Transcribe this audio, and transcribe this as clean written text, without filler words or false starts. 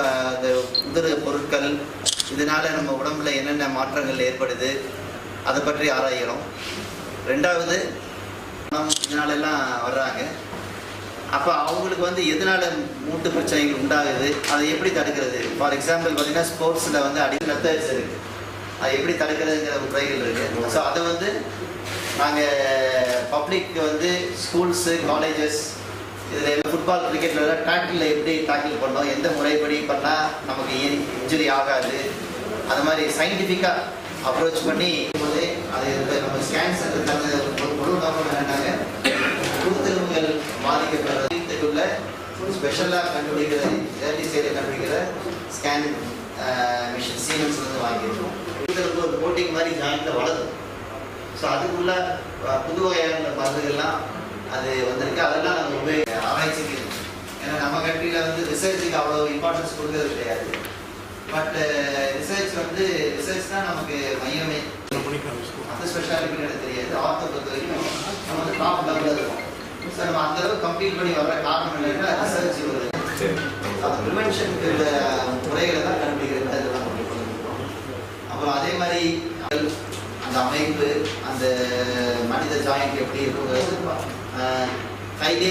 அந்த உதிர பொருட்கள் இதனால நம்ம உடம்புல என்னென்ன மாற்றங்கள் ஏற்படுது அதை பற்றி ஆராயணும். ரெண்டாவது இதனாலெல்லாம் வர்றாங்க. அப்போ அவங்களுக்கு வந்து எதனால மூட்டு பிரச்சனைகள் உண்டாகுது, அதை எப்படி தடுக்கிறது? ஃபார் எக்ஸாம்பிள் பார்த்தீங்கன்னா ஸ்போர்ட்ஸில் வந்து மெத்தட்ஸ் இருக்குது, அதை எப்படி தடுக்கிறதுங்கிற முறைகள் இருக்குது. ஸோ அதை வந்து நாங்கள் பப்ளிக் வந்து ஸ்கூல்ஸு காலேஜஸ் இதில் ஃபுட்பால் கிரிக்கெட்டில் டேக்கிளில் எப்படி டேக்கிள் பண்ணோம், எந்த முறைப்படி பண்ணால் நமக்கு இன்ஜுரி ஆகாது, அது மாதிரி சயின்டிஃபிக்காக அப்ரோச் பண்ணி போது அது நம்ம ஸ்கேன் சென்டர் தந்த முழு நோக்கம் என்னன்னாங்க, குருத்தெலும்புகள் பாதிக்கப்படுறதுக்குள்ள ஸ்பெஷலாக கண்டுபிடிக்கிற ஏர்லி ஸ்டேஜில் கண்டுபிடிக்கிற ஸ்கேன் மிஷின் சீமென்ஸ் வந்து வாங்கியிருக்கோம். குருத்தெலும்பு ஒரு கோட்டிங் மாதிரி ஜாயிண்டில் வளரும். ஸோ அதுக்குள்ள புது வகையான மருந்துகள்லாம் அது வந்திருக்கு. அதெல்லாம் நம்ம ரொம்ப ஆராய்ச்சிக்கு, ஏன்னா நம்ம கண்ட்ரியில் வந்து ரிசர்ச்சுக்கு அவ்வளோ இம்பார்ட்டன்ஸ் கொடுக்கறது கிடையாது. பட் ரிசர்ச்னால் நமக்கு மையமே அந்த ஸ்பெஷாலிட்டி எனக்கு தெரியாது. ஆர்த்தோ பொறுத்த வரைக்கும் நம்ம வந்து டாப் லெவலில் இருக்கும். ஸோ நம்ம அந்தளவுக்கு கம்ப்ளீட் பண்ணி வர காரணம் என்னன்னா ரிசர்ச் வருது. அந்த ப்ரிவென்ஷனுக்கு உள்ள முறைகளை தான் கண்டுபிடிக்கிறது. அதெல்லாம் பண்ணிருக்கோம். அப்புறம் அதே மாதிரி அந்த அமைப்பு, அந்த மனித ஜாயிண்ட் எப்படி இருக்குங்கிறது கையிலே